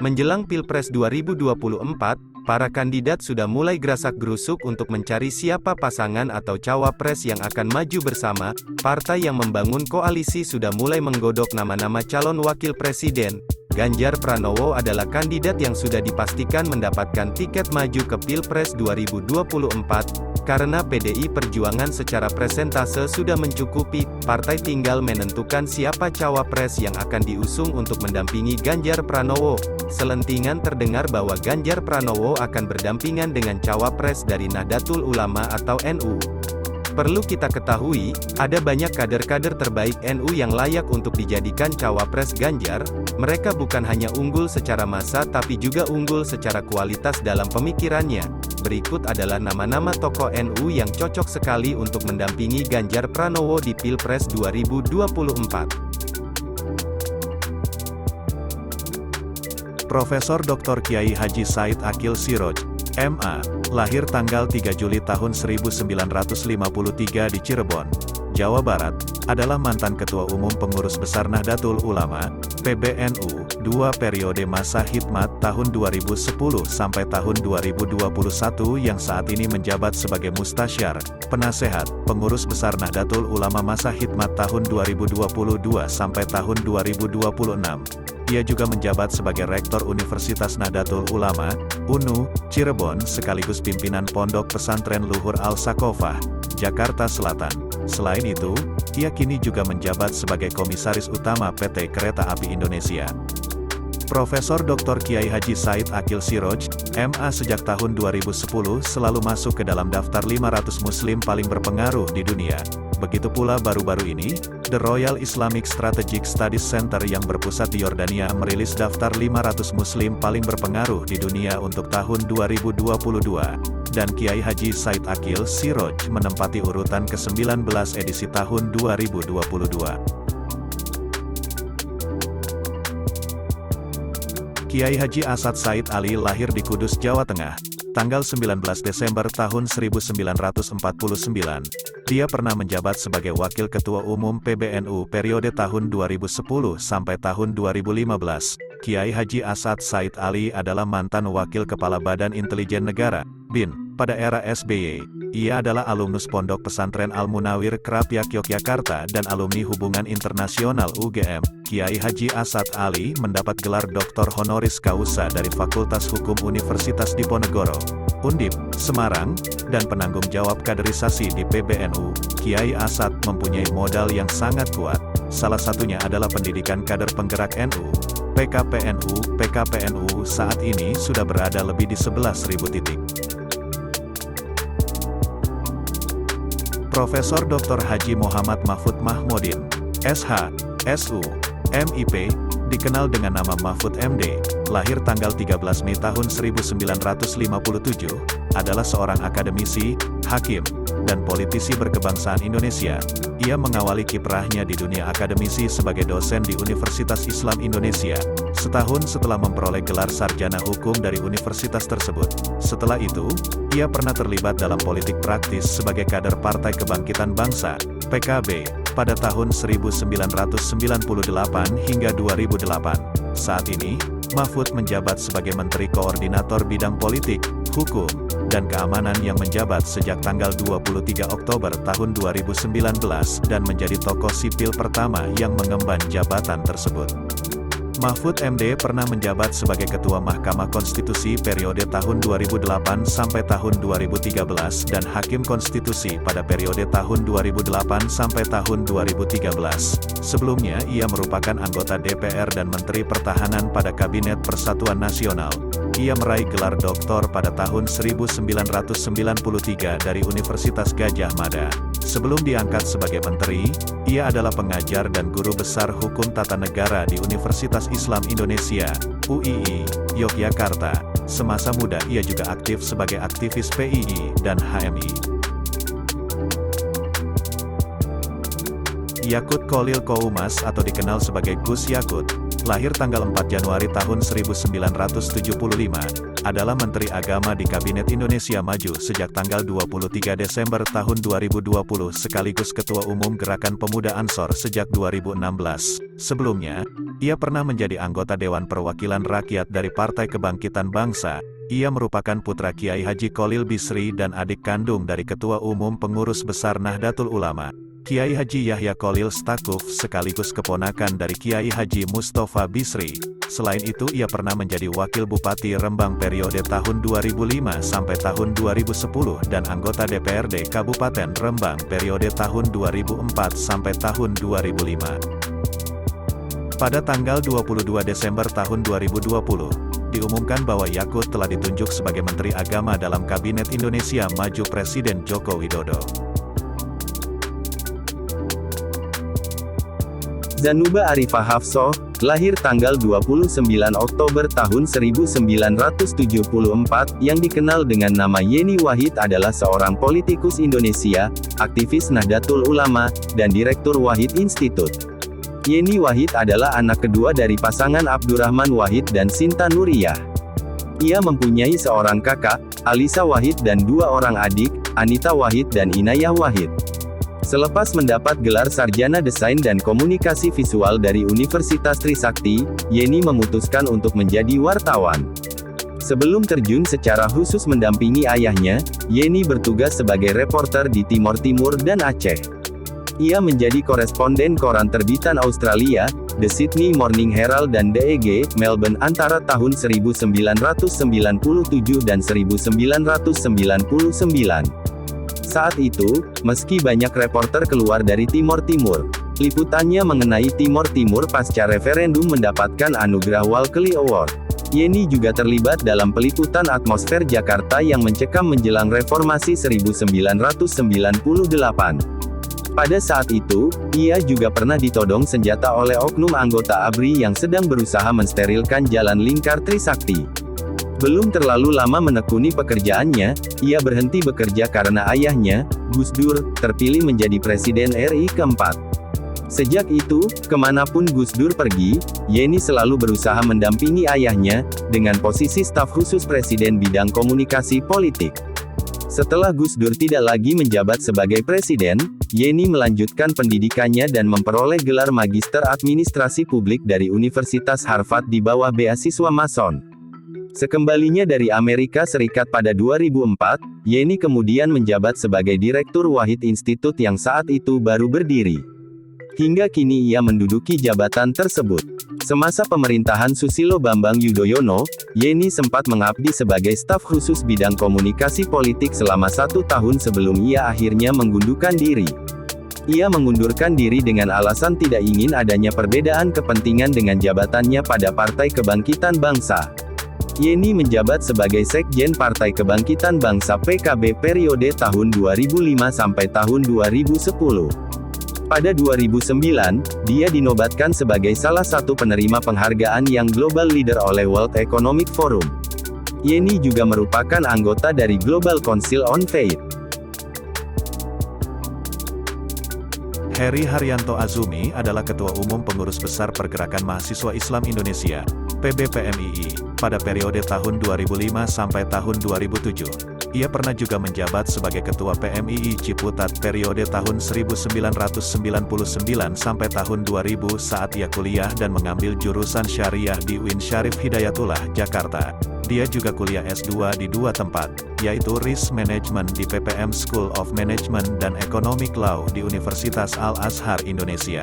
Menjelang Pilpres 2024, para kandidat sudah mulai gerasak-gerusuk untuk mencari siapa pasangan atau cawapres yang akan maju bersama. Partai yang membangun koalisi sudah mulai menggodok nama-nama calon wakil presiden. Ganjar Pranowo adalah kandidat yang sudah dipastikan mendapatkan tiket maju ke Pilpres 2024. Karena PDI Perjuangan secara presentase sudah mencukupi, partai tinggal menentukan siapa cawapres yang akan diusung untuk mendampingi Ganjar Pranowo. Selentingan terdengar bahwa Ganjar Pranowo akan berdampingan dengan cawapres dari Nahdlatul Ulama atau NU. Perlu kita ketahui, ada banyak kader-kader terbaik NU yang layak untuk dijadikan cawapres Ganjar. Mereka bukan hanya unggul secara massa tapi juga unggul secara kualitas dalam pemikirannya. Berikut adalah nama-nama tokoh NU yang cocok sekali untuk mendampingi Ganjar Pranowo di Pilpres 2024. Profesor Dr. Kiai Haji Said Aqil Siroj, MA, lahir tanggal 3 Juli tahun 1953 di Cirebon, Jawa Barat, adalah mantan Ketua Umum Pengurus Besar Nahdlatul Ulama, PBNU, 2 periode masa khidmat tahun 2010 sampai tahun 2021 yang saat ini menjabat sebagai Mustasyar, Penasehat, Pengurus Besar Nahdlatul Ulama masa khidmat tahun 2022 sampai tahun 2026. Ia juga menjabat sebagai Rektor Universitas Nahdlatul Ulama, UNU, Cirebon sekaligus pimpinan Pondok Pesantren Luhur Al-Sakofah, Jakarta Selatan. Selain itu, ia kini juga menjabat sebagai Komisaris Utama PT Kereta Api Indonesia. Profesor Dr. Kiai Haji Said Aqil Siroj, MA sejak tahun 2010 selalu masuk ke dalam daftar 500 Muslim paling berpengaruh di dunia. Begitu pula baru-baru ini, The Royal Islamic Strategic Studies Center yang berpusat di Yordania merilis daftar 500 Muslim paling berpengaruh di dunia untuk tahun 2022. Dan Kiai Haji Said Aqil Siroj menempati urutan ke-19 edisi tahun 2022. Kiai Haji Asad Said Ali lahir di Kudus, Jawa Tengah, tanggal 19 Desember tahun 1949. Dia pernah menjabat sebagai Wakil Ketua Umum PBNU periode tahun 2010 sampai tahun 2015. Kiai Haji Asad Said Ali adalah mantan Wakil Kepala Badan Intelijen Negara, BIN, pada era SBY. Ia adalah alumnus Pondok Pesantren Al-Munawir Krapyak Yogyakarta dan alumni Hubungan Internasional UGM. Kiai Haji Asad Ali mendapat gelar Dr. Honoris Causa dari Fakultas Hukum Universitas Diponegoro, Undip, Semarang, dan penanggung jawab kaderisasi di PBNU. Kiai Asad mempunyai modal yang sangat kuat. Salah satunya adalah pendidikan kader penggerak NU. PKPNU saat ini sudah berada lebih di 11.000 titik. Profesor Dr. Haji Muhammad Mahfud Mahmudin, SH, SU, MIP, dikenal dengan nama Mahfud MD, lahir tanggal 13 Mei tahun 1957, adalah seorang akademisi, hakim, dan politisi berkebangsaan Indonesia. Ia mengawali kiprahnya di dunia akademisi sebagai dosen di Universitas Islam Indonesia, setahun setelah memperoleh gelar sarjana hukum dari universitas tersebut. Setelah itu, ia pernah terlibat dalam politik praktis sebagai kader Partai Kebangkitan Bangsa, PKB, pada tahun 1998 hingga 2008. Saat ini, Mahfud menjabat sebagai Menteri Koordinator Bidang Politik, Hukum, dan Keamanan yang menjabat sejak tanggal 23 Oktober tahun 2019 dan menjadi tokoh sipil pertama yang mengemban jabatan tersebut. Mahfud MD pernah menjabat sebagai Ketua Mahkamah Konstitusi periode tahun 2008 sampai tahun 2013 dan Hakim Konstitusi pada periode tahun 2008 sampai tahun 2013. Sebelumnya ia merupakan anggota DPR dan Menteri Pertahanan pada Kabinet Persatuan Nasional. Ia meraih gelar doktor pada tahun 1993 dari Universitas Gadjah Mada. Sebelum diangkat sebagai menteri, ia adalah pengajar dan guru besar hukum tata negara di Universitas Islam Indonesia, UII, Yogyakarta. Semasa muda ia juga aktif sebagai aktivis PII dan HMI. Yakut Kholil Koumas atau dikenal sebagai Gus Yakut, lahir tanggal 4 Januari tahun 1975, adalah Menteri Agama di Kabinet Indonesia Maju sejak tanggal 23 Desember tahun 2020 sekaligus Ketua Umum Gerakan Pemuda Ansor sejak 2016. Sebelumnya, ia pernah menjadi anggota Dewan Perwakilan Rakyat dari Partai Kebangkitan Bangsa. Ia merupakan putra Kiai Haji Cholil Bisri dan adik kandung dari Ketua Umum Pengurus Besar Nahdlatul Ulama, Kiai Haji Yahya Cholil Stakuf sekaligus keponakan dari Kiai Haji Mustafa Bisri. Selain itu ia pernah menjadi Wakil Bupati Rembang periode tahun 2005 sampai tahun 2010 dan anggota DPRD Kabupaten Rembang periode tahun 2004 sampai tahun 2005. Pada tanggal 22 Desember tahun 2020, diumumkan bahwa Yakut telah ditunjuk sebagai Menteri Agama dalam Kabinet Indonesia Maju Presiden Joko Widodo. Zanuba Arifah Hafsoh, lahir tanggal 29 Oktober tahun 1974, yang dikenal dengan nama Yeni Wahid adalah seorang politikus Indonesia, aktivis Nahdlatul Ulama, dan Direktur Wahid Institute. Yeni Wahid adalah anak kedua dari pasangan Abdurrahman Wahid dan Sinta Nuriyah. Ia mempunyai seorang kakak, Alisa Wahid dan dua orang adik, Anita Wahid dan Inayah Wahid. Selepas mendapat gelar sarjana desain dan komunikasi visual dari Universitas Trisakti, Yeni memutuskan untuk menjadi wartawan. Sebelum terjun secara khusus mendampingi ayahnya, Yeni bertugas sebagai reporter di Timor Timur dan Aceh. Ia menjadi koresponden koran terbitan Australia, The Sydney Morning Herald dan The EG, Melbourne antara tahun 1997 dan 1999. Saat itu, meski banyak reporter keluar dari Timor Timur, liputannya mengenai Timor Timur pasca referendum mendapatkan anugerah Walkley Award. Yeni juga terlibat dalam peliputan atmosfer Jakarta yang mencekam menjelang reformasi 1998. Pada saat itu, ia juga pernah ditodong senjata oleh oknum anggota ABRI yang sedang berusaha mensterilkan jalan lingkar Trisakti. Belum terlalu lama menekuni pekerjaannya, ia berhenti bekerja karena ayahnya, Gus Dur, terpilih menjadi Presiden RI keempat. Sejak itu, kemanapun Gus Dur pergi, Yeni selalu berusaha mendampingi ayahnya, dengan posisi staf khusus Presiden bidang komunikasi politik. Setelah Gus Dur tidak lagi menjabat sebagai Presiden, Yeni melanjutkan pendidikannya dan memperoleh gelar Magister Administrasi Publik dari Universitas Harvard di bawah beasiswa Mason. Sekembalinya dari Amerika Serikat pada 2004, Yeni kemudian menjabat sebagai Direktur Wahid Institute yang saat itu baru berdiri. Hingga kini ia menduduki jabatan tersebut. Semasa pemerintahan Susilo Bambang Yudhoyono, Yeni sempat mengabdi sebagai staf khusus bidang komunikasi politik selama 1 tahun sebelum ia akhirnya mengundurkan diri. Ia mengundurkan diri dengan alasan tidak ingin adanya perbedaan kepentingan dengan jabatannya pada Partai Kebangkitan Bangsa. Yeni menjabat sebagai Sekjen Partai Kebangkitan Bangsa PKB periode tahun 2005 sampai tahun 2010. Pada 2009, dia dinobatkan sebagai salah satu penerima penghargaan yang Global Leader oleh World Economic Forum. Yeni juga merupakan anggota dari Global Council on Faith. Heri Haryanto Azumi adalah Ketua Umum Pengurus Besar Pergerakan Mahasiswa Islam Indonesia, PBPMII, pada periode tahun 2005 sampai tahun 2007. Ia pernah juga menjabat sebagai Ketua PMII Ciputat periode tahun 1999 sampai tahun 2000 saat ia kuliah dan mengambil jurusan Syariah di UIN Syarif Hidayatullah, Jakarta. Dia juga kuliah S2 di 2 tempat, yaitu Risk Management di PPM School of Management dan Economic Law di Universitas Al-Azhar Indonesia.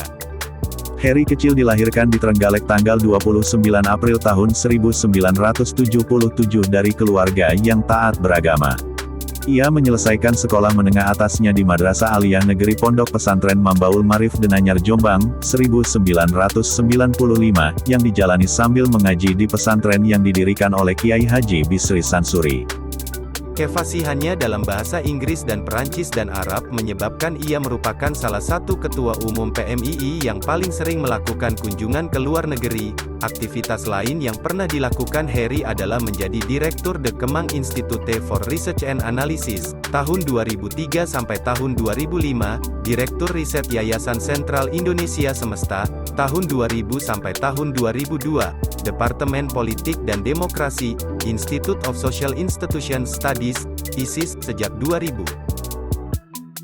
Heri kecil dilahirkan di Trenggalek tanggal 29 April tahun 1977 dari keluarga yang taat beragama. Ia menyelesaikan sekolah menengah atasnya di Madrasah Aliyah Negeri Pondok Pesantren Mambaul Marif Denanyar Jombang, 1995, yang dijalani sambil mengaji di pesantren yang didirikan oleh Kiai Haji Bisri Sansuri. Kefasihannya dalam bahasa Inggris dan Perancis dan Arab menyebabkan ia merupakan salah satu ketua umum PMII yang paling sering melakukan kunjungan ke luar negeri. Aktivitas lain yang pernah dilakukan Heri adalah menjadi Direktur The Kemang Institute for Research and Analysis, tahun 2003 sampai tahun 2005, Direktur Riset Yayasan Sentral Indonesia Semesta, Tahun 2000 sampai tahun 2002, Departemen Politik dan Demokrasi, Institute of Social Institution Studies, ISIS, sejak 2000.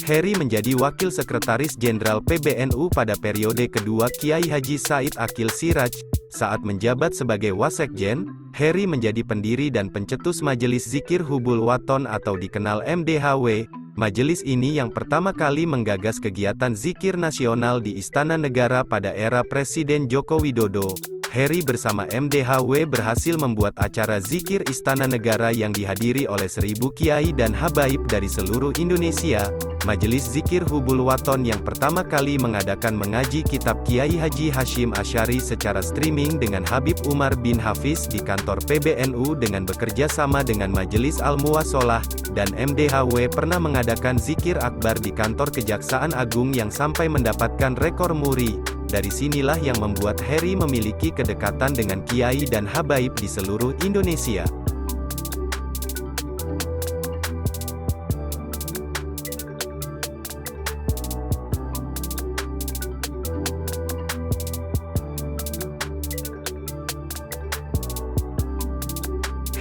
Heri menjadi Wakil Sekretaris Jenderal PBNU pada periode kedua Kiai Haji Said Akil Siraj. Saat menjabat sebagai Wasekjen, Heri menjadi pendiri dan pencetus Majelis Zikir Hubul Waton atau dikenal MDHW. Majelis ini yang pertama kali menggagas kegiatan zikir nasional di Istana Negara pada era Presiden Joko Widodo. Heri bersama MDHW berhasil membuat acara zikir Istana Negara yang dihadiri oleh 1000 kiai dan habaib dari seluruh Indonesia. Majelis Zikir Hubul Waton yang pertama kali mengadakan mengaji kitab Kiai Haji Hashim Asy'ari secara streaming dengan Habib Umar bin Hafiz di kantor PBNU dengan bekerja sama dengan Majelis Al-Muwasolah, dan MDHW pernah mengadakan zikir akbar di kantor Kejaksaan Agung yang sampai mendapatkan rekor muri. Dari sinilah yang membuat Heri memiliki kedekatan dengan kiai dan habaib di seluruh Indonesia.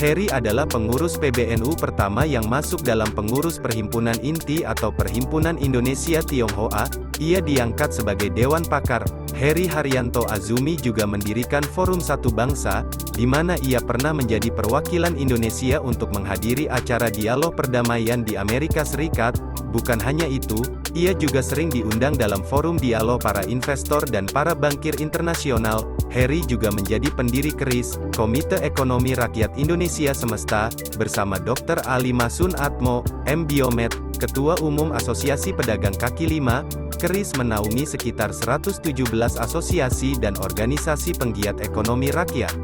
Heri adalah pengurus PBNU pertama yang masuk dalam pengurus Perhimpunan Inti atau Perhimpunan Indonesia Tionghoa. Ia diangkat sebagai Dewan Pakar. Heri Haryanto Azumi juga mendirikan Forum Satu Bangsa, di mana ia pernah menjadi perwakilan Indonesia untuk menghadiri acara dialog perdamaian di Amerika Serikat. Bukan hanya itu, ia juga sering diundang dalam forum dialog para investor dan para bankir internasional. Heri juga menjadi pendiri KRIS, Komite Ekonomi Rakyat Indonesia Semesta, bersama Dr. Ali Masun Atmo, M. Biomed, Ketua Umum Asosiasi Pedagang Kaki Lima. KRIS menaungi sekitar 117 asosiasi dan organisasi penggiat ekonomi rakyat.